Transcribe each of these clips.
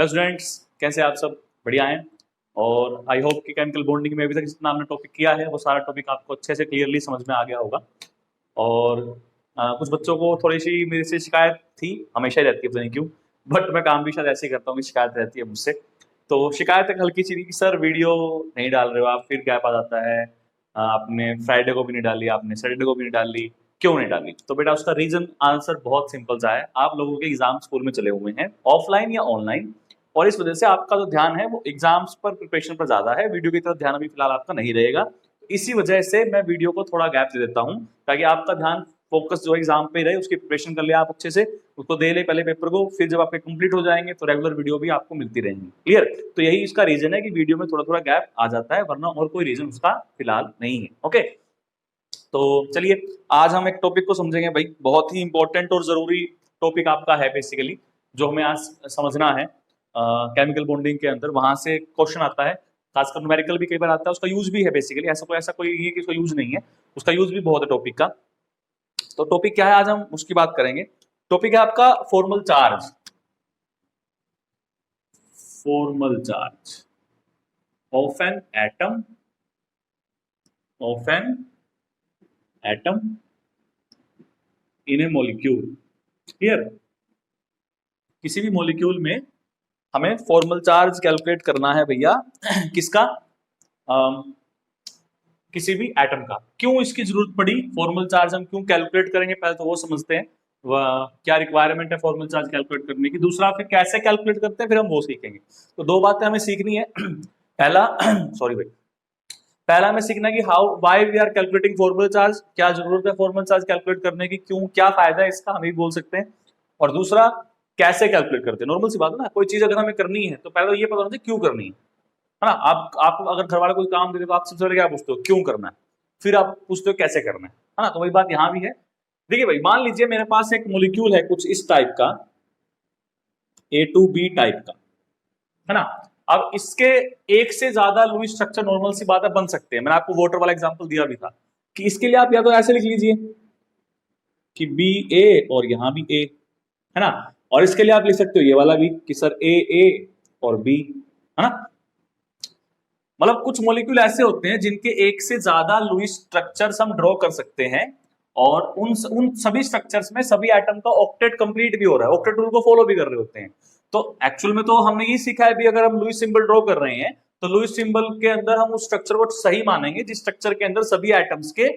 Students, कैसे आप सब? बढ़िया हैं। और आई होप कि केमिकल बॉन्डिंग में अभी तक जितना हमने टॉपिक किया है वो सारा टॉपिक आपको अच्छे से क्लियरली समझ में आ गया होगा। और कुछ बच्चों को थोड़ी सी मेरे से शिकायत थी, हमेशा ही रहती है, पता नहीं क्यों, बट मैं काम भी शायद ऐसे ही करता हूँ कि शिकायत रहती है मुझसे। तो शिकायत एक हल्की सी थी कि सर वीडियो नहीं डाल रहे हो आप, फिर गैप आ जाता है। आपने फ्राइडे को भी नहीं डाली, आपने सैटरडे को भी नहीं डाली, क्यों नहीं डाली? तो बेटा उसका रीजन आंसर बहुत सिंपल सा है। आप लोगों के एग्जाम स्कूल में चले हुए हैं, ऑफलाइन या ऑनलाइन, और इस वजह से आपका जो ध्यान है वो एग्जाम्स पर, प्रिपरेशन पर ज्यादा है, वीडियो की तरफ ध्यान अभी फिलहाल आपका नहीं रहेगा। इसी वजह से मैं वीडियो को थोड़ा गैप दे देता हूं, ताकि आपका ध्यान फोकस जो एग्जाम पे रहे, उसकी प्रिपरेशन कर ले आप अच्छे से, उसको दे ले पहले पेपर को, फिर जब आपके कंप्लीट हो जाएंगे तो रेगुलर वीडियो भी आपको मिलती रहेंगी। क्लियर? तो यही इसका रीजन है कि वीडियो में थोड़ा थोड़ा गैप आ जाता है, वरना और कोई रीजन उसका फिलहाल नहीं है। ओके, तो चलिए आज हम एक टॉपिक को समझेंगे भाई, बहुत ही इंपॉर्टेंट और जरूरी टॉपिक आपका है बेसिकली, जो हमें आज समझना है। केमिकल बॉन्डिंग के अंदर वहां से क्वेश्चन आता है, खासकर न्यूमेरिकल भी कई बार आता है, उसका यूज भी है बेसिकली, ऐसा कोई नहीं है कि उसका यूज नहीं है, उसका यूज भी बहुत है टॉपिक का। तो टॉपिक क्या है, आज हम उसकी बात करेंगे। टॉपिक है आपका formal charge. Formal charge of an atom, of an atom in A molecule. Clear? किसी भी मॉलिक्यूल में हमें फॉर्मल चार्ज कैलकुलेट करना है भैया। किसका? किसी भी एटम का। क्यों इसकी जरूरत पड़ी? फॉर्मल चार्ज हम क्यों कैलकुलेट करेंगे, पहले तो वो समझते हैं। क्या रिक्वायरमेंट है फॉर्मल चार्ज कैलकुलेट करने की, दूसरा फिर कैसे कैलकुलेट करते हैं, फिर हम वो सीखेंगे। तो दो बातें हमें सीखनी है। पहला सॉरी भाई, पहला हमें सीखना है कि how why we are calculating formal charge, क्या जरूरत है फॉर्मल चार्ज कैलकुलेट करने की, क्यों, क्या फायदा है इसका, हम ये बोल सकते हैं। और दूसरा, कैसे कैलकुलेट करते हैं। नॉर्मल सी बात है ना, कोई चीज अगर हमें करनी है तो पहले तो ये पता होना चाहिए क्यों करनी है ना। आप अगर घर वाले कोई काम देते तो आप सबसे पहले क्या पूछते हो? क्यों करना है। फिर आप पूछते हो कैसे करना है ना। तो वही बात यहां भी है। देखिए भाई, मान लीजिए मेरे पास एक मॉलिक्यूल है कुछ इस टाइप का, A2B टाइप का, है ना। अब इसके एक से ज्यादा लुईस स्ट्रक्चर, नॉर्मल सी बात है, बन सकते हैं। मैंने आपको वाटर वाला एग्जांपल दिया भी था कि इसके लिए आप या तो ऐसे लिख लीजिए कि BA और यहां भी A, है ना। और इसके लिए आप लिख सकते हो ये वाला भी कि सर AA और B, है ना। मतलब कुछ मॉलिक्यूल ऐसे होते हैं जिनके एक से ज्यादा लुईस स्ट्रक्चर्स हम ड्रॉ कर सकते हैं, और उन सभी स्ट्रक्चर्स में सभी एटम का ऑक्टेट कंप्लीट भी हो रहा है, ऑक्टेट रूल को फॉलो भी कर रहे होते हैं। तो एक्चुअल में तो हमने ये सीखा है भी, अगर हम लुईस सिंबल ड्रॉ कर रहे हैं तो लुईस सिंबल के अंदर हम उस स्ट्रक्चर को सही मानेंगे जिस स्ट्रक्चर के अंदर सभी एटम्स के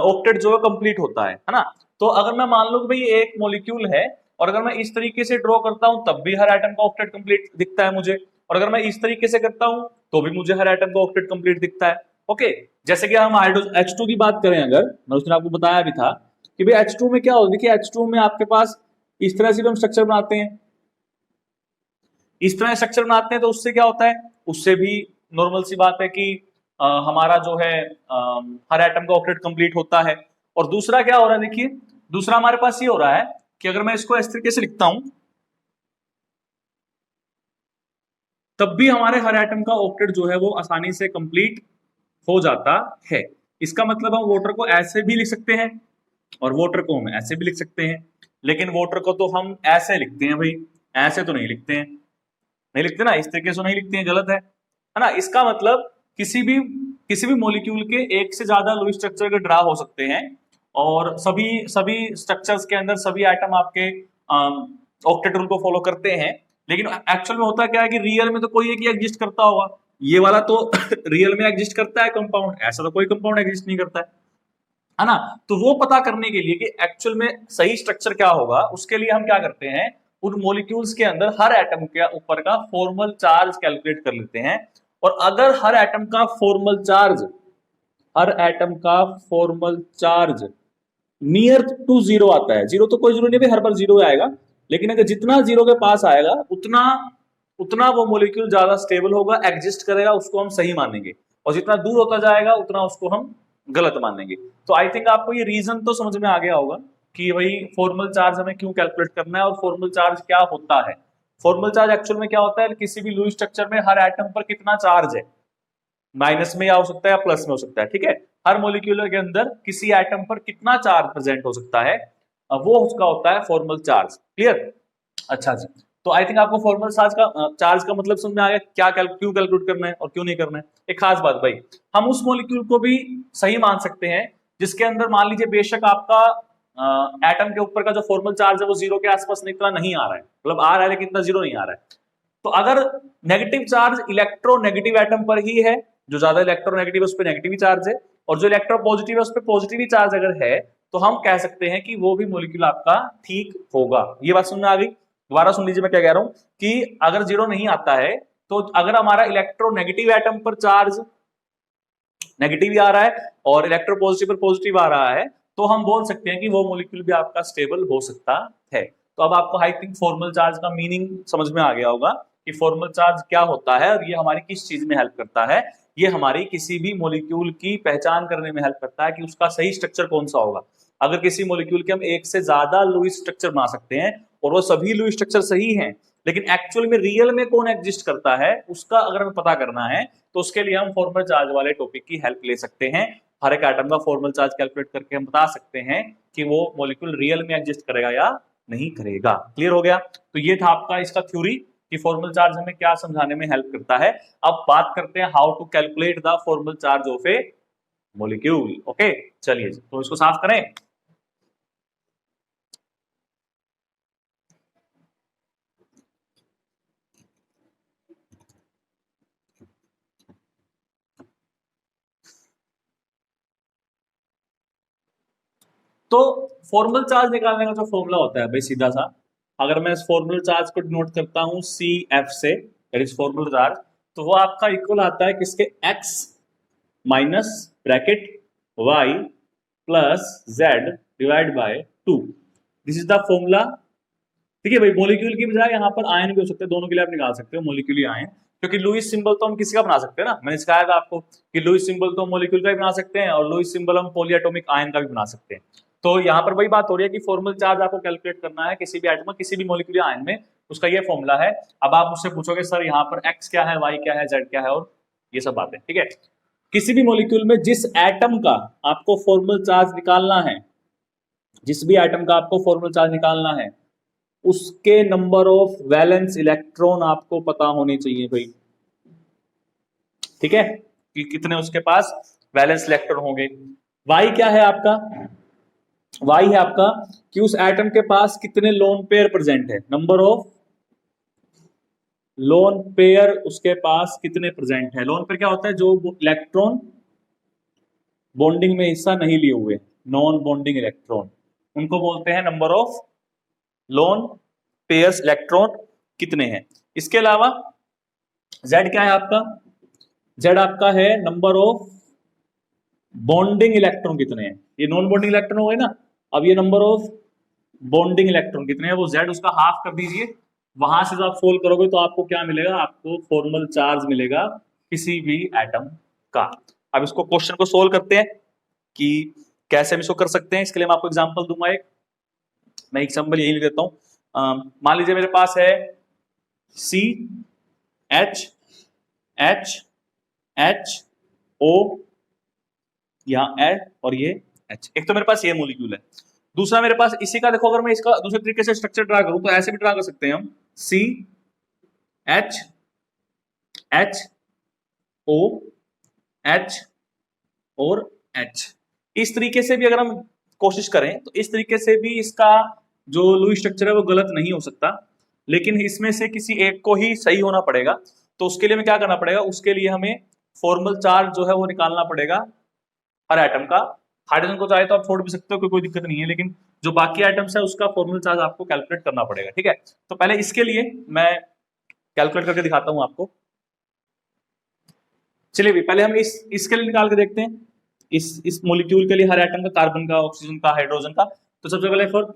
ऑक्टेट जो है कंप्लीट होता है ना। तो अगर मैं मान लो कि भाई एक मॉलिक्यूल है, और अगर मैं इस तरीके से ड्रॉ करता हूं तब भी हर एटम का ऑक्टेट कंप्लीट दिखता है मुझे, और अगर मैं इस तरीके से करता हूं तो भी मुझे हर एटम का ऑक्टेट कंप्लीट दिखता है। ओके, जैसे कि हम H2 की बात करें, अगर मैं उसने आपको बताया भी था कि भाई H2 में क्या होता है। देखिए H2 में आपके पास इस तरह से भी हम स्ट्रक्चर बनाते हैं, इस तरह स्ट्रक्चर बनाते हैं, तो उससे क्या होता है, उससे भी नॉर्मल सी बात है कि हमारा जो है हर एटम का ऑक्टेट कंप्लीट होता है। और दूसरा क्या हो रहा है, देखिए दूसरा हमारे पास ये हो रहा है कि अगर मैं इसको इस तरीके से लिखता हूं तब भी हमारे हर एटम का ऑक्टेट जो है वो आसानी से कंप्लीट हो जाता है। इसका मतलब हम वाटर को ऐसे भी लिख सकते हैं और वाटर को हम ऐसे भी लिख सकते हैं, लेकिन वाटर को तो हम ऐसे लिखते हैं भाई, ऐसे तो नहीं लिखते हैं, नहीं लिखते ना, इस तरीके से नहीं लिखते हैं, गलत है ना। इसका मतलब किसी भी मॉलिक्यूल के एक से ज्यादा लुईस स्ट्रक्चर के ड्रा हो सकते हैं, और सभी सभी स्ट्रक्चर्स के अंदर सभी एटम आपके ऑक्टेट रूल को फॉलो करते हैं। लेकिन एक्चुअल में होता क्या है कि रियल में तो कोई एक ही एग्जिस्ट करता होगा, ये वाला तो रियल में एग्जिस्ट करता है कंपाउंड, ऐसा तो कोई कंपाउंड एग्जिस्ट नहीं करता है ना। तो वो पता करने के लिए कि एक्चुअल में सही स्ट्रक्चर क्या होगा, उसके लिए हम क्या करते हैं, उन मॉलिक्यूल्स के अंदर हर एटम के ऊपर का फॉर्मल चार्ज कैलकुलेट कर लेते हैं। और अगर हर एटम का formal charge near to zero आता है, जीरो तो कोई जरूरी नहीं हर बार जीरो आएगा, लेकिन अगर जितना जीरो के पास आएगा उतना उतना वो मॉलिक्यूल ज्यादा स्टेबल होगा, एग्जिस्ट करेगा, उसको हम सही मानेंगे। और जितना दूर होता जाएगा उतना उसको हम गलत मानेंगे। तो आई थिंक आपको ये रीजन तो समझ में आ गया होगा कि भाई फॉर्मल चार्ज हमें क्यों कैलकुलेट करना है और फॉर्मल चार्ज क्या होता है। फॉर्मल चार्ज एक्चुअल में क्या होता है, किसी भी लुईस स्ट्रक्चर में हर एटम पर कितना चार्ज है, माइनस में या हो सकता है या प्लस में हो सकता है, ठीक है। हर मॉलिक्यूल के अंदर किसी एटम पर कितना चार्ज प्रेजेंट हो सकता है, वो उसका होता है फॉर्मल चार्ज। क्लियर? अच्छा जी, तो आई थिंक आपको फॉर्मल चार्ज का मतलब समझ में आ गया, क्यों कैलकुलेट करना है और क्यों नहीं करना है। एक खास बात भाई, हम उस मॉलिक्यूल को भी सही मान सकते हैं जिसके अंदर मान लीजिए बेशक आपका एटम के ऊपर का जो फॉर्मल चार्ज है वो जीरो के आसपास इतना नहीं आ रहा है, मतलब आ रहा है लेकिन इतना जीरो नहीं आ रहा है। तो अगर नेगेटिव चार्ज इलेक्ट्रोनेगेटिव एटम पर ही है, जो ज्यादा इलेक्ट्रोनेगेटिव है उस पर नेगेटिव चार्ज है, और जो इलेक्ट्रोपॉजिटिव है उस पर पॉजिटिव चार्ज अगर है, तो हम कह सकते हैं कि वो भी मॉलिक्यूल आपका ठीक होगा। ये बात समझ में आ गई? दोबारा सुन लीजिए मैं क्या कह रहा हूं, कि अगर जीरो नहीं आता है तो अगर हमारा इलेक्ट्रोनेगेटिव एटम पर चार्ज नेगेटिव ही आ रहा है और इलेक्ट्रोपॉजिटिव पर पॉजिटिव आ रहा है, तो हम बोल सकते हैं कि वो मॉलिक्यूल भी आपका स्टेबल हो सकता है। तो अब आपको आई थिंक फॉर्मल चार्ज का मीनिंग समझ में आ गया होगा कि फॉर्मल चार्ज क्या होता है और ये हमारी किस चीज में हेल्प करता है। ये हमारी किसी भी मॉलिक्यूल की पहचान करने में हेल्प करता है कि उसका सही स्ट्रक्चर कौन सा होगा। अगर किसी मॉलिक्यूल के हम एक से ज्यादा लुईस स्ट्रक्चर बना सकते हैं और वो सभी लुईस स्ट्रक्चर सही हैं, लेकिन एक्चुअल में रियल में कौन एग्जिस्ट करता है उसका अगर हमें पता करना है, तो उसके लिए हम फॉर्मल चार्ज वाले टॉपिक की हेल्प ले सकते हैं। हर एक एटम का फॉर्मल चार्ज कैलकुलेट करके हम बता सकते हैं कि वो मॉलिक्यूल रियल में एग्जिस्ट करेगा या नहीं करेगा। क्लियर हो गया? तो ये था आपका इसका थ्योरी कि फॉर्मल चार्ज हमें क्या समझाने में हेल्प करता है। अब बात करते हैं how to calculate the formal charge of a molecule. Okay, चलिए तो इसको साफ करें। तो फॉर्मल चार्ज निकालने का जो फॉर्मूला होता है भाई सीधा सा, अगर मैं इस फॉर्मल चार्ज को डिनोट करता हूं सी एफ से, दैट इज फॉर्मल चार्ज, तो वो आपका इक्वल आता है किसके, X minus bracket Y plus Z divide by 2। This is the formula. ठीक है भाई, मॉलिक्यूल की बजाय यहाँ पर आयन भी हो सकते हैं, दोनों के लिए आप निकाल सकते हो मॉलिक्यूल ही आयन, क्योंकि लुईस सिंबल तो हम किसी का बना सकते हैं ना, मैंने सिखाया था आपको कि लुईस सिंबल तो मॉलिक्यूल का भी बना सकते हैं और लुईस सिंबल हम पॉलीएटॉमिक आयन का भी बना सकते हैं। तो यहाँ पर वही बात हो रही है कि फॉर्मल चार्ज आपको कैलकुलेट करना है किसी भी एटम में, किसी भी मॉलिक्यूल आयन में, उसका ये फॉर्मूला है। अब आप मुझसे पूछोगे सर यहाँ पर एक्स क्या है, वाई क्या है, जेड क्या है और ये सब बातें, ठीक है। किसी भी मॉलिक्यूल में जिस एटम का आपको फॉर्मल चार्ज निकालना है, जिस भी एटम का आपको फॉर्मल चार्ज निकालना है, उसके नंबर ऑफ वैलेंस इलेक्ट्रॉन आपको पता होने चाहिए भाई। ठीक है, कि कितने उसके पास वैलेंस इलेक्ट्रॉन होंगे। वाई क्या है आपका, वाई है आपका कि उस एटम के पास कितने लोन पेयर प्रेजेंट है, नंबर ऑफ लोन पेयर उसके पास कितने प्रेजेंट है। लोन पेयर क्या होता है, जो इलेक्ट्रॉन बॉन्डिंग में हिस्सा नहीं लिए हुए, नॉन बॉन्डिंग इलेक्ट्रॉन, उनको बोलते हैं number of lone pairs electron कितने हैं। इसके अलावा जेड क्या है आपका, जेड आपका है नंबर ऑफ बॉन्डिंग इलेक्ट्रॉन कितने हैं। ये नॉन बॉन्डिंग इलेक्ट्रॉन हो गए ना, अब ये नंबर ऑफ बॉन्डिंग इलेक्ट्रॉन कितने हैं, वो जेड उसका हाफ कर दीजिए। वहां से जब आप सोल्व करोगे तो आपको क्या मिलेगा, आपको फॉर्मल चार्ज मिलेगा किसी भी एटम का। अब इसको क्वेश्चन को सोल्व करते हैं कि कैसे हम इसको कर सकते हैं। इसके लिए मैं आपको एग्जांपल दूंगा एक, मैं एग्जांपल यही लिख देता हूं। मान लीजिए मेरे पास है C H H H O, यहाँ एच और ये एच। एक तो मेरे पास ये मॉलिक्यूल है, दूसरा मेरे पास इसी का देखो, अगर मैं इसका दूसरे तरीके से स्ट्रक्चर ड्रा करूं तो ऐसे भी ड्रा कर सकते हैं हम, C H H O H और एच। इस तरीके से भी अगर हम कोशिश करें तो इस तरीके से भी इसका जो लुईस स्ट्रक्चर है वो गलत नहीं हो सकता, लेकिन इसमें से किसी एक को ही सही होना पड़ेगा। तो उसके लिए हमें क्या करना पड़ेगा, उसके लिए हमें फॉर्मल चार्ज जो है वो निकालना पड़ेगा हर एटम का। हाइड्रोजन को चाहे तो आप छोड़ भी सकते हो, कोई दिक्कत नहीं है, लेकिन जो बाकी आइटम्स है उसका फॉर्मल चार्ज आपको कैलकुलेट करना पड़ेगा। ठीक है, तो पहले इसके लिए मैं कैलकुलेट करके दिखाता हूं आपको। चलिए भी पहले हम इसके लिए निकाल के देखते हैं, इस मॉलिक्यूल के लिए हर एटम का, कार्बन का, ऑक्सीजन का, हाइड्रोजन का। तो सबसे पहले फॉर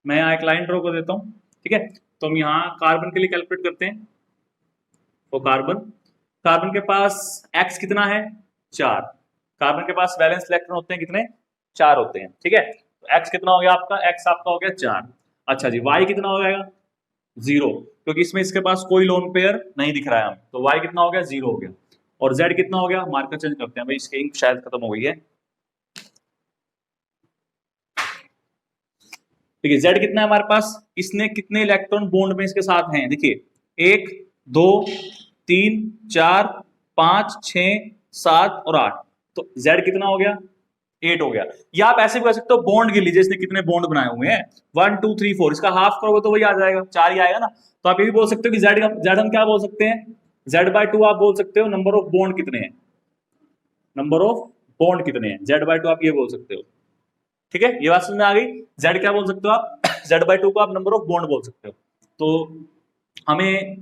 मैं यहाँ एक लाइन ड्रॉ कर देता हूँ। ठीक है, तो हम यहाँ कार्बन के लिए कैलकुलेट करते हैं। तो कार्बन, कार्बन के पास एक्स कितना है, 4। कार्बन के पास वैलेंस इलेक्ट्रॉन होते हैं कितने, 4 होते हैं। ठीक है, तो एक्स कितना हो गया आपका, एक्स आपका हो गया 4। अच्छा जी, वाई कितना हो जाएगा, 0, क्योंकि इसमें इसके पास कोई लोन पेयर नहीं दिख रहा है हमें, तो वाई कितना हो गया, 0 हो गया। और Z कितना हो गया, मार्कर चेंज करते हैं भाई, इसकी इंक शायद खत्म हो गई है। देखिए Z कितना है हमारे पास, इसने कितने इलेक्ट्रॉन बॉन्ड में इसके साथ हैं, देखिए 1 2 3 4 5 6 7 और 8, तो Z कितना हो गया, 8 हो गया। या आप ऐसे भी कर सकते हो, बॉन्ड गिन लीजिए इसने कितने बॉन्ड बनाए हुए हैं, 1 2 3 4, इसका हाफ करोगे तो वही आ जाएगा, 4 ही आएगा ना। तो आप ये भी बोल सकते हो कि Z हम क्या बोल सकते हैं, Z/2 आप बोल सकते हो नंबर ऑफ बॉन्ड कितने हैं, नंबर ऑफ बॉन्ड कितने हैं, Z/2 आप ये बोल सकते हो। ठीक है, ये बात समझ में आ गई। Z क्या बोल सकते हो आप, Z/2 को आप नंबर ऑफ बॉन्ड बोल सकते हो। तो हमें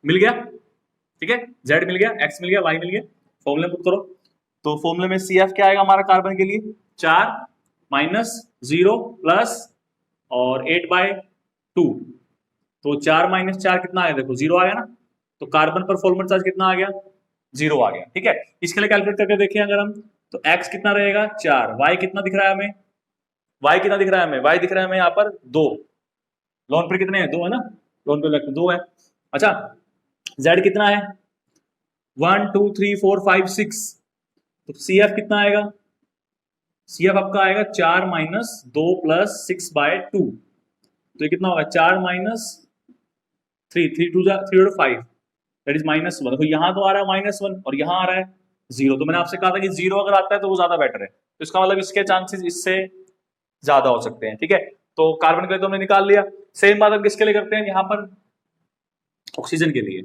मिल गया, ठीक है, Z मिल गया, X मिल गया, Y मिल गया, फॉर्मूले पुट करो। तो फॉर्मूले में CF क्या आएगा हमारा कार्बन के लिए, 4 माइनस 0 प्लस और 8/2, तो 4 माइनस 4 कितना आ गया, देखो 0 आ गया ना, तो कार्बन पर फॉर्मल चार्ज कितना आ गया, 0 आ गया। ठीक है, इसके लिए कैलकुलेट करके देखें अगर हम, तो x कितना रहेगा 4, y कितना दिख रहा है हमें, y कितना दिख रहा है हमें, y दिख रहा है हमें यहाँ पर 2, लोन पर कितने हैं, 2 है ना, लोन पे 2 है। अच्छा z कितना है, 1 2 3 4 5 6, तो CF कितना आएगा, CF आपका आएगा 4 माइनस 2 प्लस 6/2, तो ये कितना होगा 4 माइनस 3 3 2 3 और 5 दैट इज -1। देखो यहाँ तो आ रहा है -1 और यहाँ आ रहा है 0, तो मैंने आपसे कहा था कि 0 अगर आता है तो वो ज्यादा बेटर है, तो इसका मतलब इसके चांसेस इससे ज्यादा हो सकते हैं। ठीक है, तो कार्बन के लिए तो हमने निकाल लिया। सेम बात हम किसके लिए करते हैं यहाँ पर, ऑक्सीजन के लिए।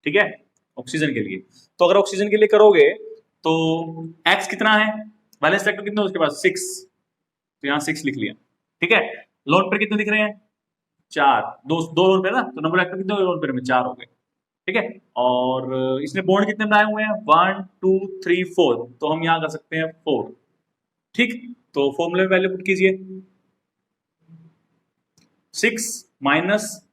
ठीक है, ऑक्सीजन के लिए, तो अगर ऑक्सीजन के लिए करोगे तो X कितना है, वैलेंस इलेक्ट्रॉन कितने उसके पास 6, तो यहाँ 6 लिख लिया। ठीक है, लोन पेयर कितने दिख रहे हैं, 4, दो लोन पेयर ना, तो नंबर इलेक्ट्रॉन कितने लोन पेयर में 4 हो गए। ठीक है, और इसने बॉन्ड कितने बनाए हुए हैं, 1 2 3 4, तो हम यहाँ कर सकते हैं 4। ठीक, तो फॉर्मूले में वैल्यू पुट कीजिए, 6 माइनस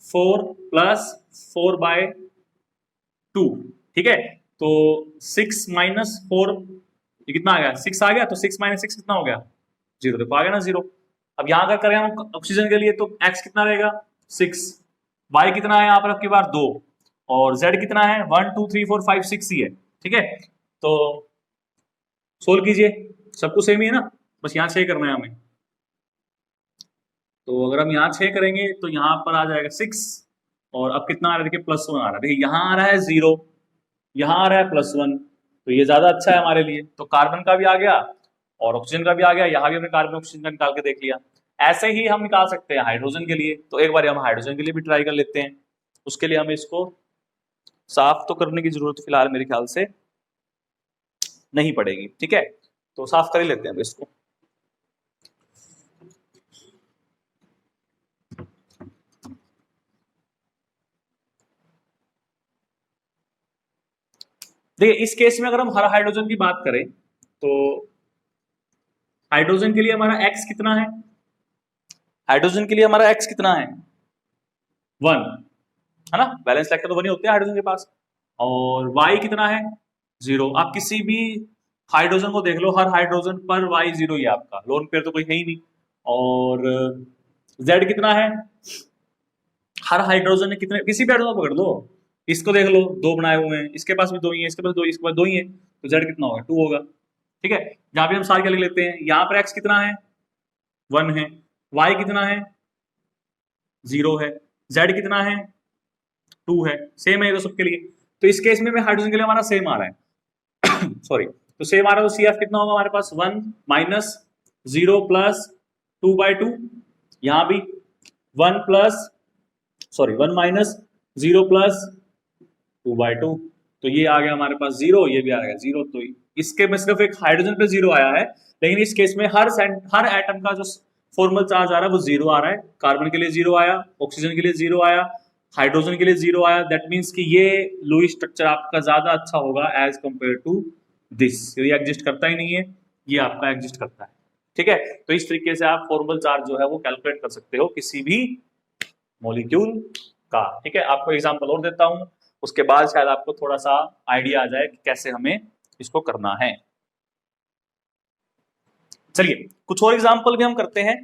4 प्लस 4/2। ठीक है, तो 6 माइनस 4, ये कितना आ गया, 6 आ गया, तो 6 माइनस 6 कितना हो गया, 0, देखो आ गया ना 0। अब यहां अगर करें हम ऑक्सीजन के लिए तो x कितना रहेगा 6, y कितना है यहाँ पर आपकी बार 2, और z कितना है 1 2 3 4 5 6 ही है। ठीक है, तो सोल्व कीजिए, सब कुछ सेम ही है ना, बस यहाँ 6 करना है हमें। तो अगर हम यहाँ 6 करेंगे तो यहाँ पर आ जाएगा 6, और अब कितना आ रहा है देखिए +1 आ रहा है, देखिए यहाँ आ रहा है 0, यहाँ आ रहा है +1, तो ये ज्यादा अच्छा है हमारे लिए। तो कार्बन का भी आ गया और ऑक्सीजन का भी आ गया, यहाँ भी हमने कार्बन ऑक्सीजन का निकाल के देख लिया। ऐसे ही हम निकाल सकते हैं हाइड्रोजन के लिए, तो एक बार हम हाइड्रोजन के लिए भी ट्राई कर लेते हैं। उसके लिए हमें इसको साफ तो करने की जरूरत फिलहाल मेरे ख्याल से नहीं पड़ेगी। ठीक है, तो साफ कर ही लेते हैं इसको। देखिए इस केस में अगर हम हर हाइड्रोजन की बात करें तो हाइड्रोजन के लिए हमारा x कितना है, हाइड्रोजन के लिए हमारा x कितना है 1, है ना, बैलेंस इलेक्ट्रॉन तो 1 ही होते हैं हाइड्रोजन के पास, और y कितना है 0। आप किसी भी हाइड्रोजन को देख लो, हर हाइड्रोजन पर y 0 ही है आपका, लोन पेयर तो कोई है ही नहीं। और z कितना है, हर हाइड्रोजन ने कितने, किसी भी हाइड्रोजन को पकड़ लो, इसको देख लो 2 बनाए हुए हैं, इसके पास भी 2 ही है, इसके पास 2, इसके पास 2 ही है, तो z कितना होगा 2 होगा। ठीक है, यहाँ पे हम सारे क्या लिख लेते हैं, यहाँ पर x कितना है 1 है, y कितना है 0 है, z कितना है 2 है, सेम है ये तो सबके लिए। तो इस केस में हाइड्रोजन के लिए हमारा सेम आ रहा है सॉरी, तो सेम आ रहा है, तो CF कितना होगा हमारे पास 1 माइनस 0 प्लस 2/2, यहाँ भी 1 प्लस सॉरी 1 माइनस 0 प्लस 2/2, तो ये आ गया हमारे पास 0, ये भी आ गया 0। तो इसके में सिर्फ एक हाइड्रोजन पे 0 आया है, लेकिन इस केस में हर एटम का जो फॉर्मल चार्ज आ रहा है वो 0 आ रहा है। कार्बन के लिए 0 आया, ऑक्सीजन के लिए 0 आया, हाइड्रोजन के लिए 0 आया। दैट मीन्स कि ये लुईस स्ट्रक्चर आपका ज्यादा अच्छा होगा एज कंपेयर टू दिस, ये एग्जिस्ट करता ही नहीं है, ये आपका एग्जिस्ट करता है। ठीक है, तो इस तरीके से आप फॉर्मल चार्ज जो है वो कैलकुलेट कर सकते हो किसी भी मॉलिक्यूल का। ठीक है, आपको एग्जांपल और देता हूं, उसके बाद शायद आपको थोड़ा सा आइडिया आ जाए कि कैसे हमें इसको करना है। चलिए कुछ और एग्जांपल भी हम करते हैं।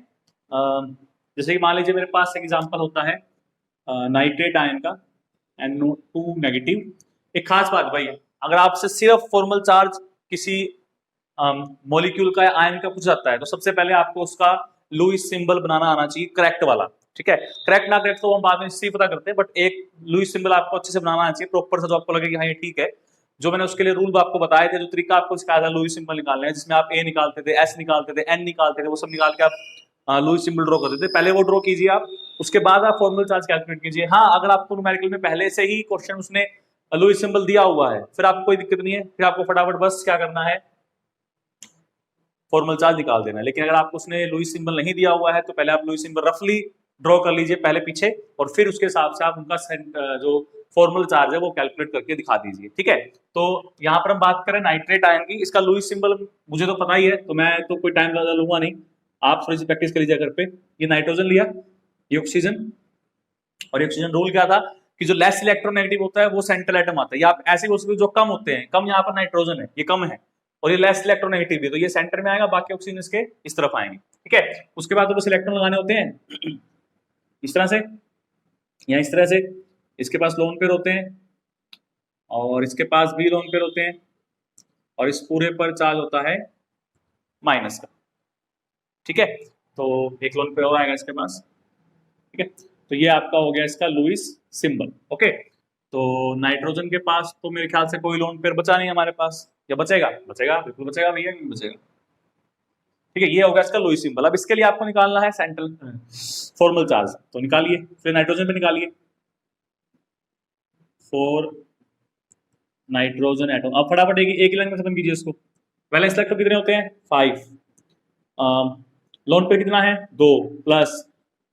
जैसे कि मान लीजिए मेरे पास एक एग्जांपल होता है नाइट्रेट आयन का, NO2 नेगेटिव। एक खास बात भाई, अगर आपसे सिर्फ फॉर्मल चार्ज किसी मॉलिक्यूल का या आयन का पूछ जाता है तो सबसे पहले आपको उसका लुईस सिंबल बनाना आना चाहिए, करेक्ट वाला। ठीक है, करेक्ट ना करेक्ट तो हम बाद में इससे पता करते हैं, बट एक लुईस सिंबल आपको अच्छे से बनाना आना चाहिए प्रॉपर सा, जो आपको लगे कि हाँ ये ठीक है। जो मैंने उसके लिए रूल आपको बताए थे, जो तरीका आपको सिखाया था लुईस सिंबल निकालने हैं, जिसमें आप ए निकालते थे, एस निकालते थे, एन निकालते थे, वो सब निकाल के आप लुईस सिंबल ड्रॉ करते थे। पहले वो ड्रॉ कीजिए आप, उसके बाद आप फॉर्मल चार्ज कैलकुलेट कीजिए। हाँ, अगर आपको न्यूमेरिकल में पहले से ही क्वेश्चन उसने लुईस सिंबल दिया हुआ है, फिर आपको कोई दिक्कत नहीं है, फिर आपको फटाफट बस क्या करना है, फॉर्मल चार्ज निकाल देना है। लेकिन अगर आपको उसने लुईस सिंबल नहीं दिया हुआ है तो पहले आप लुईस सिंबल रफली ड्रॉ कर लीजिए पहले पीछे, और फिर उसके हिसाब से आप उनका जो फॉर्मल चार्ज है वो कैलकुलेट करके दिखा दीजिए। ठीक है, तो यहाँ पर हम बात करें नाइट्रेट आयन की। इसका लुईस सिंबल मुझे तो पता ही है, तो मैं तो कोई टाइम ज्यादा लूंगा नहीं, आप थोड़ी सी प्रैक्टिस कर लीजिए घर पे। ये नाइट्रोजन लिया, ये ऑक्सीजन, और ये ऑक्सीजन रूल क्या था कि जो लेस इलेक्ट्रोनेगेटिव होता है वो सेंट्रल एटम आता है, या आप ऐसे बोल सकते हो जो कम होते हैं, कम यहाँ पर नाइट्रोजन है, ये कम है, और ये लेस इलेक्ट्रोनेगेटिव है, तो ये सेंटर में आएगा, बाकी ऑक्सीजन इसके इस तरफ आएंगे। ठीक है, उसके बाद तो बस इलेक्ट्रॉन लगाने होते हैं इस तरह से या इस तरह से, इसके पास लोन पेयर होते हैं और इसके पास भी लोन पेयर होते हैं, और इस पूरे पर चार्ज होता है माइनस का। ठीक है, तो एक लोन पेयर और आएगा इसके पास। ठीक है, तो ये आपका हो गया इसका लुईस सिंबल। ओके, तो नाइट्रोजन के पास तो मेरे ख्याल से कोई लोन पेयर बचा नहीं हमारे पास, या बचेगा? बचेगा, बिल्कुल बचेगा भैया, नहीं बचेगा। ठीक है, ये हो गया इसका लुईस सिंबल। अब इसके लिए आपको निकालना है सेंट्रल फॉर्मल चार्ज, तो निकालिए, फिर नाइट्रोजन पे निकालिए, 4 नाइट्रोजन एटम। अब फटाफट एक ही लाइन में खत्म कीजिए इसको। वैलेंस इलेक्ट्रॉन कितने होते हैं? 5। लोन पेयर कितना है? 2, प्लस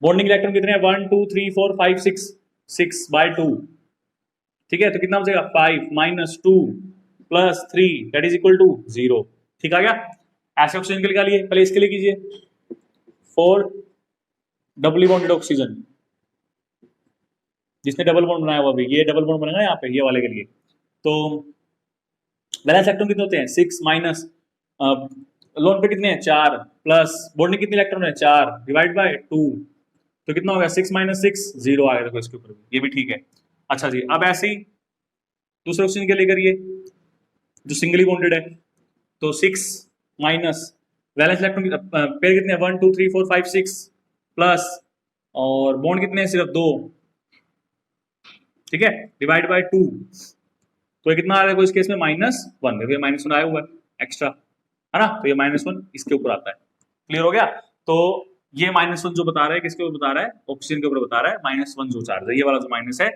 बॉन्डिंग इलेक्ट्रॉन कितने हैं? 1 2 3 4 5 6, 6/2। ठीक है, तो कितना बचेगा? 5 minus 2 plus 3 that is equal to 0। ठीक आ गया? ऐसे ऑक्सीजन के लिए निकालिए, पहले इसके लिए कीजिए, 4 डबली बॉन्डेड ऑक्सीजन, जिसने डबल बॉन्ड बनाया हुआ, भी ये डबल बॉन्ड बनेगा यहाँ पे ये वाले के लिए। तो वैलेंस इलेक्ट्रॉन कितने होते हैं? 6 माइनस लोन पे कितने हैं? 4, प्लस बॉन्डिंग कितने इलेक्ट्रॉन है? 4 डिवाइड बाय 2, तो कितना हो गया? 6 माइनस 6 0 आएगा, देखो इसके ऊपर ये भी ठीक है। अच्छा जी, अब ऐसे ही दूसरे ऑक्सीजन के लिए करिए जो सिंगली बॉन्डेड है, तो 6 माइनस वैलेंस इलेक्ट्रॉन पेयर कितने हैं? 1 2 3 4 5 6, प्लस और बॉन्ड कितने हैं? सिर्फ 2। ठीक है, डिवाइड बाय 2, तो ये कितना आ रहा है इस केस में? -1। देखो ये -1 आया हुआ है एक्स्ट्रा, है ना, तो ये -1 इसके ऊपर आता है। क्लियर हो गया? तो ये -1 जो बता रहा है, किसके ऊपर बता रहा है? ऑक्सीजन के ऊपर बता रहा है। -1 जो चार्ज है, ये वाला जो माइनस है,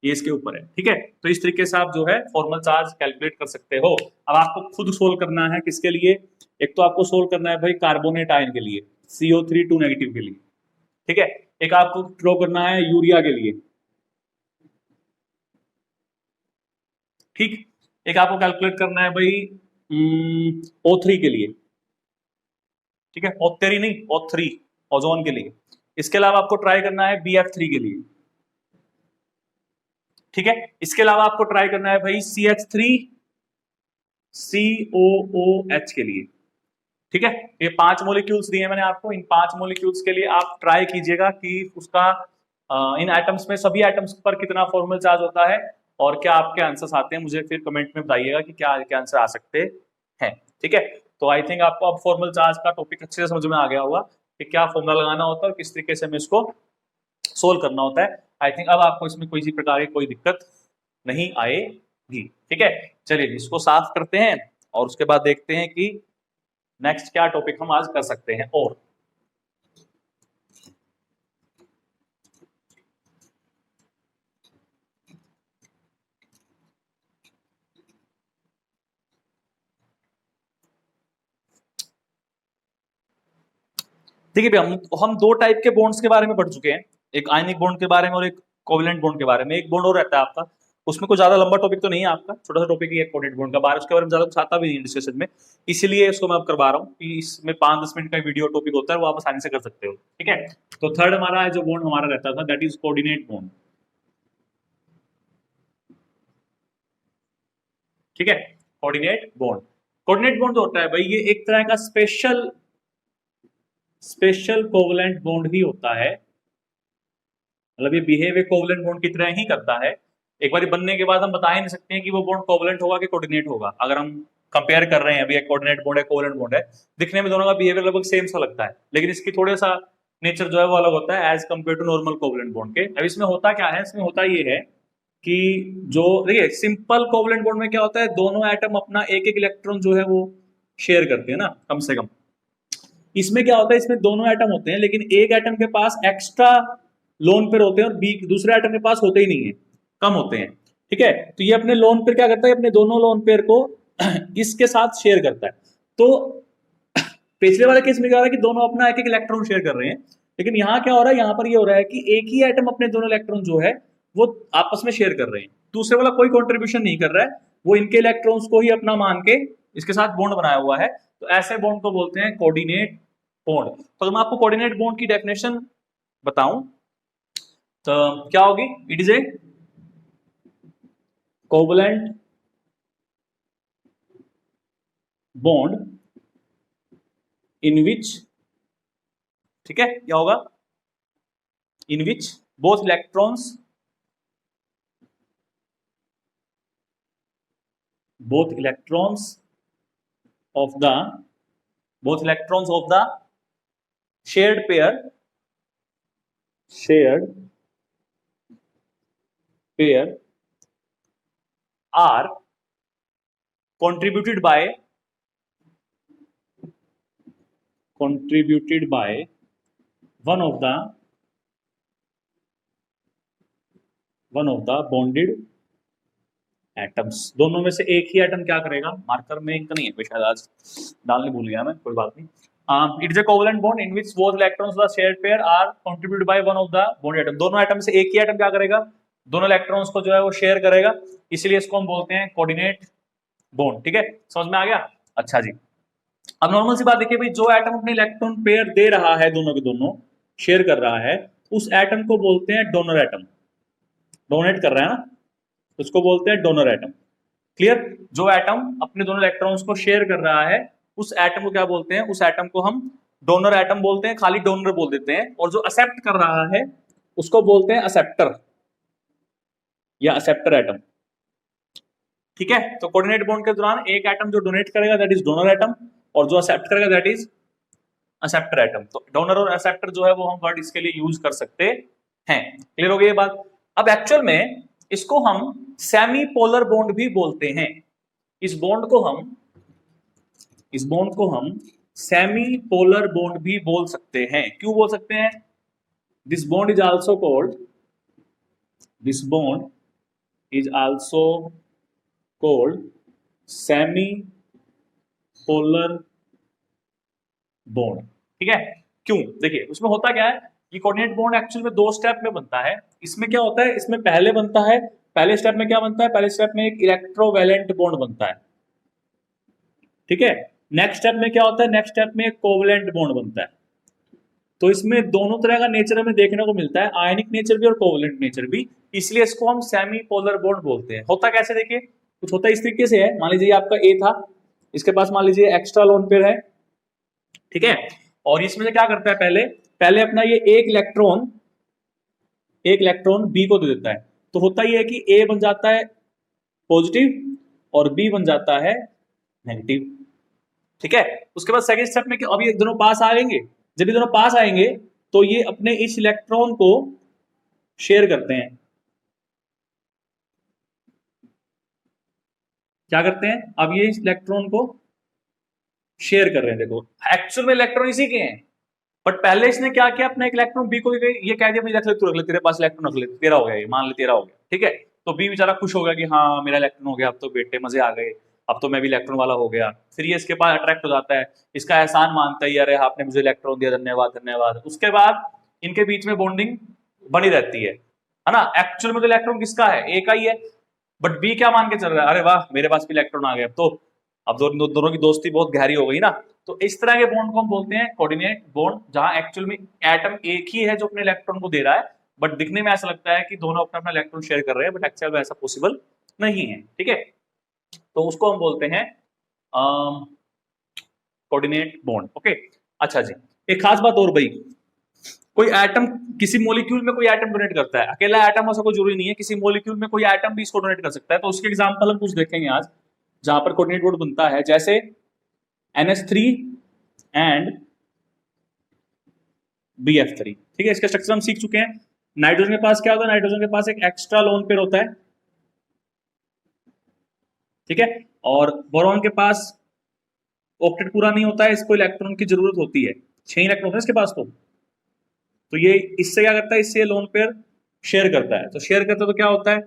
ये इसके ऊपर है। ठीक है, तो इस तरीके से आप जो है फॉर्मल चार्ज कैलकुलेट कर सकते हो। अब आपको खुद सोल्व करना है, किसके लिए? एक तो आपको सोल्व करना है भाई कार्बोनेट आयन के लिए, CO3 2 नेगेटिव के लिए। ठीक है, एक आपको ड्रॉ करना है यूरिया के लिए। ठीक, एक आपको कैलकुलेट करना है भाई O3 के लिए। ठीक है, O3 नहीं, O3 ओजोन के लिए। इसके अलावा आपको ट्राई करना है BF3 के लिए। ठीक है, इसके अलावा आपको ट्राई करना है भाई CH3 COOH के लिए। ठीक है, ये 5 मॉलिक्यूल्स दिए मैंने आपको। इन 5 मॉलिक्यूल्स के लिए आप ट्राई कीजिएगा कि उसका इन एटम्स में, सभी एटम्स पर कितना फॉर्मल चार्ज होता है, और क्या आपके आंसर्स आते हैं। मुझे फिर कमेंट में बताइएगा कि क्या क्या आंसर आ सकते हैं। ठीक है, तो आई थिंक आपको अब फॉर्मल चार्ज का टॉपिक अच्छे से समझ में आ गया होगा कि क्या फॉर्मूला लगाना होता है और किस तरीके से हमें इसको सोल्व करना होता है। आई थिंक अब आपको इसमें किसी प्रकार की कोई दिक्कत नहीं आएगी। ठीक है, चलिए इसको साफ करते हैं और उसके बाद देखते हैं कि नेक्स्ट क्या टॉपिक हम आज कर सकते हैं। और देखिए भैया, हम 2 टाइप के बॉन्ड्स के बारे में पढ़ चुके हैं, एक आयनिक बॉन्ड के बारे में और एक कोवेलेंट बॉन्ड के बारे में। एक बॉन्ड और रहता है आपका, उसमें कोई ज्यादा लंबा टॉपिक तो नहीं है आपका, छोटा सा टॉपिक ही है कोवेलेंट बॉन्ड का, बारे उसके बारे में ज्यादा कुछ आता भी नहीं डिस्कशन में, इसलिए इसको मैं अब करवा रहा हूँ कि इसमें 5-10 मिनट का वीडियो टॉपिक होता है, वो आप आसानी से कर सकते हो। ठीक है, तो थर्ड हमारा है जो बॉन्ड हमारा रहता था, दैट इज कोऑर्डिनेट बॉन्ड। ठीक है, कोऑर्डिनेट बॉन्ड। कोऑर्डिनेट बॉन्ड जो होता है भाई, ये एक तरह का स्पेशल कोवेलेंट बॉन्ड ही होता है, मतलब ये बिहेव एक कोवेलेंट बॉन्ड की तरह ही करता है, एक बार बनने के बाद हम बता ही नहीं सकते हैं कि वो बॉन्ड कोवलेंट होगा कि कोऑर्डिनेट होगा। अगर हम कंपेयर कर रहे हैं अभी एक कोऑर्डिनेट बॉन्ड है कोवलेंट बॉन्ड है, दिखने में दोनों का बिहेवियर लगभग सेम सा लगता है, लेकिन इसकी थोड़ा सा नेचर जो है वो अलग होता है as compare to normal covalent bond के। अब इसमें होता क्या है, इसमें होता ये है कि जो देखिए सिंपल कोवलेंट बॉन्ड में क्या होता है, दोनों एटम अपना एक एक इलेक्ट्रॉन जो है वो शेयर करते हैं ना कम से कम। इसमें क्या होता है, इसमें दोनों एटम होते हैं लेकिन एक एटम के पास एक्स्ट्रा लोन पेयर होते हैं और बी दूसरे एटम के पास होते ही नहीं है, कम होते हैं। ठीक है, तो ये अपने लोन पेयर क्या करता है, अपने दोनों लोन पेयर को इसके साथ शेयर करता है। तो पिछले वाले केस में क्या हो रहा है कि दोनों अपना एक एक इलेक्ट्रॉन शेयर कर रहे हैं, लेकिन यहाँ क्या हो रहा है, यहाँ पर ये हो रहा है कि एक ही एटम अपने दोनों इलेक्ट्रॉन जो है वो आपस में शेयर कर रहे हैं, दूसरे वाला कोई कंट्रीब्यूशन नहीं कर रहा है, वो इनके इलेक्ट्रॉन्स को ही अपना मान के इसके साथ बॉन्ड बनाया हुआ है। तो ऐसे बॉन्ड को बोलते हैं कोऑर्डिनेट बॉन्ड। तो मैं आपको कोऑर्डिनेट बॉन्ड की डेफिनेशन बताऊं तो क्या होगी, it is a covalent bond in which, ठीक है क्या होगा, in which both electrons of the both electrons of the shared pair are contributed by one of the bonded atoms. दोनों में से एक ही एटम क्या करेगा, मार्कर में इंक नहीं है शायद आज डालने भूल गया मैं, कोई बात नहीं। It is a covalent bond in which both electrons of the shared pair are contributed by one of the bonded atom. दोनों एटम से एक ही एटम क्या करेगा, दोनों इलेक्ट्रॉन्स को जो है वो शेयर करेगा, इसलिए इसको हम बोलते हैं कोऑर्डिनेट बॉन्ड। ठीक है, समझ में आ गया। अच्छा जी, अब नॉर्मल सी बात देखिए भाई, जो एटम अपने इलेक्ट्रॉन पेयर दे रहा है, दोनों के दोनों शेयर कर रहा है, उस एटम को बोलते हैं डोनर एटम। डोनेट कर रहा है ना, उसको बोलते हैं डोनर एटम। क्लियर, जो एटम अपने दोनों इलेक्ट्रॉन्स को शेयर कर रहा है उस एटम को क्या बोलते हैं, उस एटम को हम डोनर एटम बोलते हैं, खाली डोनर बोल देते हैं। और जो एक्सेप्ट कर रहा है उसको बोलते हैं एक्सेप्टर या एक्सेप्टर एटम। ठीक है, तो कोऑर्डिनेट बॉन्ड के दौरान एक एटम जो डोनेट करेगा दैट इज डोनर एटम, और जो एक्सेप्ट करेगा दैट इज एक्सेप्टर एटम। तो डोनर और एक्सेप्टर जो है वो हम वर्ड इसके लिए यूज कर सकते हैं। क्लियर हो गई ये बात। अब एक्चुअल में इसको हम सेमी पोलर बॉन्ड भी बोलते हैं। इस बॉन्ड को हम सेमी पोलर बॉन्ड भी बोल सकते हैं। क्यों बोल सकते हैं, this bond is also called semi polar bond. ठीक है, क्यों, देखिए उसमें होता क्या है, ये कोऑर्डिनेट बॉन्ड एक्चुअल में 2 स्टेप में बनता है। इसमें क्या होता है, इसमें पहले बनता है, पहले स्टेप में क्या बनता है, पहले स्टेप में एक इलेक्ट्रोवैलेंट बॉन्ड बनता है। ठीक है, नेक्स्ट स्टेप में क्या होता है, नेक्स्ट स्टेप में एक कोवलेंट बॉन्ड बनता है। तो इसमें दोनों तरह का नेचर हमें देखने को मिलता है, आयनिक नेचर भी और कोवलेंट नेचर भी, इसलिए इसको हम सेमी पोलर बॉन्ड बोलते हैं। होता कैसे, देखिए कुछ होता इस तरीके से है, मान लीजिए आपका ए था, इसके पास मान लीजिए एक्स्ट्रा लोन पेयर है। ठीक है, और इसमें से क्या करता है, पहले अपना ये एक इलेक्ट्रॉन बी को दे देता है। तो होता ये है कि ए बन जाता है पॉजिटिव और बी बन जाता है नेगेटिव। ठीक है, उसके बाद सेकंड स्टेप में अभी दोनों पास आएंगे, जब ये दोनों पास आएंगे तो ये अपने इस इलेक्ट्रॉन को शेयर करते हैं। क्या करते हैं, अब ये इस इलेक्ट्रॉन को शेयर कर रहे हैं। देखो एक्चुअल में इलेक्ट्रॉन इसी के हैं, बट पहले इसने क्या किया, अपना एक इलेक्ट्रॉन बी को ये कह दिया रख ले, तू रख ले, तेरे पास इलेक्ट्रॉन रख ले, तेरा हो गया, ये मान ले तेरा हो गया। ठीक है, तो बी बेचारा खुश हो गया कि हाँ मेरा इलेक्ट्रॉन हो गया, अब तो बेटे मजे आ गए, अब तो मैं भी इलेक्ट्रॉन वाला हो गया। फिर ये इसके पास अट्रैक्ट हो जाता है, इसका एहसान मानता है, अरे आपने मुझे इलेक्ट्रॉन दिया, धन्यवाद धन्यवाद। उसके बाद इनके बीच में बॉन्डिंग बनी रहती है ना। एक्चुअल में तो इलेक्ट्रॉन किसका है, ए का ही है, बट बी क्या मान के चल रहा है, अरे वाह मेरे पास भी इलेक्ट्रॉन आ गया, तो अब दोनों की दोस्ती बहुत गहरी हो गई ना। तो इस तरह के बॉन्ड को हम बोलते हैं कोऑर्डिनेट बॉन्ड, जहां एक्चुअल में एटम एक ही है जो अपने इलेक्ट्रॉन को दे रहा है, बट दिखने में ऐसा लगता है कि दोनों अपना अपना इलेक्ट्रॉन शेयर कर रहे हैं, बट एक्चुअल में ऐसा पॉसिबल नहीं है। ठीक है, तो उसको हम बोलते हैं कोऑर्डिनेट बॉन्ड। ओके, अच्छा जी, एक खास बात और भाई, कोई एटम, किसी मॉलिक्यूल में कोई एटम डोनेट करता है, अकेला एटम ऐसा कोई जरूरी नहीं है, किसी मॉलिक्यूल में कोई एटम भी इसको डोनेट कर सकता है। तो उसके एग्जांपल हम कुछ देखेंगे आज, जहां पर कोऑर्डिनेट बॉन्ड बनता है, जैसे NH3 एंड BF3। ठीक है, इसका स्ट्रक्चर हम सीख चुके हैं। नाइट्रोजन के पास क्या होता है, नाइट्रोजन के पास एक एक्स्ट्रा लोन पेयर होता है, ठीक है, और बोरॉन के पास ऑक्टेट पूरा नहीं होता है, इसको इलेक्ट्रॉन की जरूरत होती है, 6 इलेक्ट्रॉन है इसके पास। तो ये इससे क्या करता है, इससे लोन पेयर शेयर करता है। तो शेयर करता है तो क्या होता है,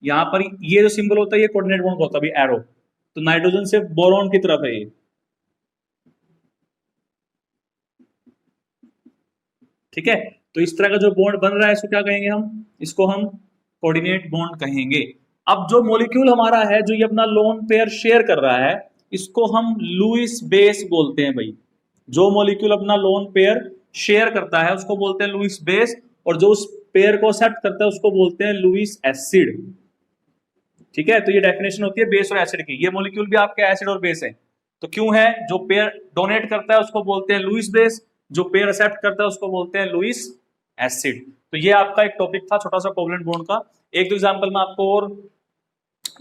यहां पर ये जो सिंबल होता है ये कोऑर्डिनेट बॉन्ड होता है, एरो। तो नाइट्रोजन से बोरॉन की तरफ है ये, ठीक है। तो इस तरह का जो बॉन्ड बन रहा है इसको क्या कहेंगे हम, इसको हम कोऑर्डिनेट बॉन्ड कहेंगे। अब जो मॉलिक्यूल हमारा है जो ये अपना लोन पेयर शेयर कर रहा है, इसको हम लुईस बेस बोलते हैं भाई। जो मॉलिक्यूल अपना लोन पेयर शेयर करता है उसको बोलते हैं लुईस बेस, और जो उस पेयर को एक्सेप्ट करता है उसको बोलते हैं लुईस एसिड। ठीक है, तो ये डेफिनेशन होती है बेस और एसिड की। ये मॉलिक्यूल भी आपके एसिड और बेस है, तो क्यों है, जो पेयर डोनेट करता है उसको बोलते हैं लुईस बेस, जो पेयर एक्सेप्ट करता है उसको बोलते हैं लुईस एसिड। तो ये आपका एक टॉपिक था छोटा सा कोवलेंट बॉन्ड का। एक दो एग्जांपल मैं आपको और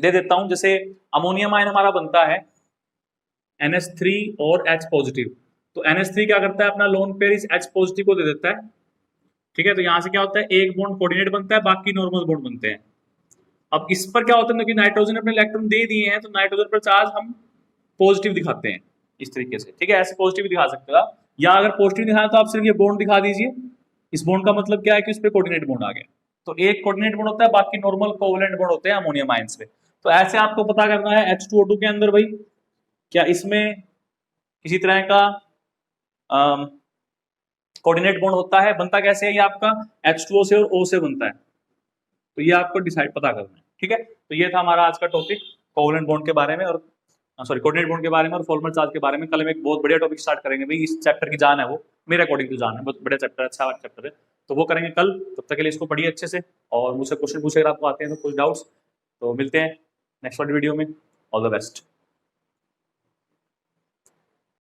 दे देता हूं, जैसे अमोनियम आयन हमारा बनता है NH3 और H पॉजिटिव। तो NH3 क्या करता है, अपना लोन पेयर इस H पॉजिटिव को दे देता है, ठीक है। तो यहां से क्या होता है, एक बॉन्ड कोऑर्डिनेट बनता है, बाकी नॉर्मल बॉन्ड बनते हैं। अब इस पर क्या होता है कि नाइट्रोजन ने अपने इलेक्ट्रॉन दे दिए हैं, तो नाइट्रोजन पर चार्ज हम पॉजिटिव दिखाते हैं इस तरीके से, ठीक है। ऐसे पॉजिटिव दिखा सकते हो आप, या अगर पॉजिटिव दिखाना तो आप सिर्फ ये बॉन्ड दिखा दीजिए। इस बॉन्ड का मतलब क्या है कि उस पर कोऑर्डिनेट बॉन्ड आ गया। तो एक कोऑर्डिनेट बॉन्ड होता है, बाकी नॉर्मल कोवलेंट बॉन्ड होते हैं अमोनियम आयंस पे। तो ऐसे आपको पता करना है H2O2 के अंदर भाई, क्या इसमें किसी तरह का कोऑर्डिनेट बॉन्ड होता है, बनता कैसे है, ये आपका H2O से और O से बनता है। तो ये आपको डिसाइड पता करना है, ठीक है। तो ये था हमारा आज का टॉपिक कोवलेंट बॉन्ड के बारे में, और सॉरी कोऑर्डिनेट बॉन्ड के बारे में और फॉर्मल चार्ज के बारे में। कल हम एक बहुत बढ़िया टॉपिक स्टार्ट करेंगे भाई, इस चैप्टर की जान है वो, मेरे अकॉर्डिंग तो जान है, बहुत बढ़िया चैप्टर, अच्छा चैप्टर है, तो वो करेंगे कल। तब तक के लिए इसको पढ़िए अच्छे से, और मुझसे क्वेश्चन पूछे अगर आपको आते हैं तो कुछ डाउट्स। तो मिलते हैं नेक्स्ट वाली वीडियो में, ऑल द बेस्ट।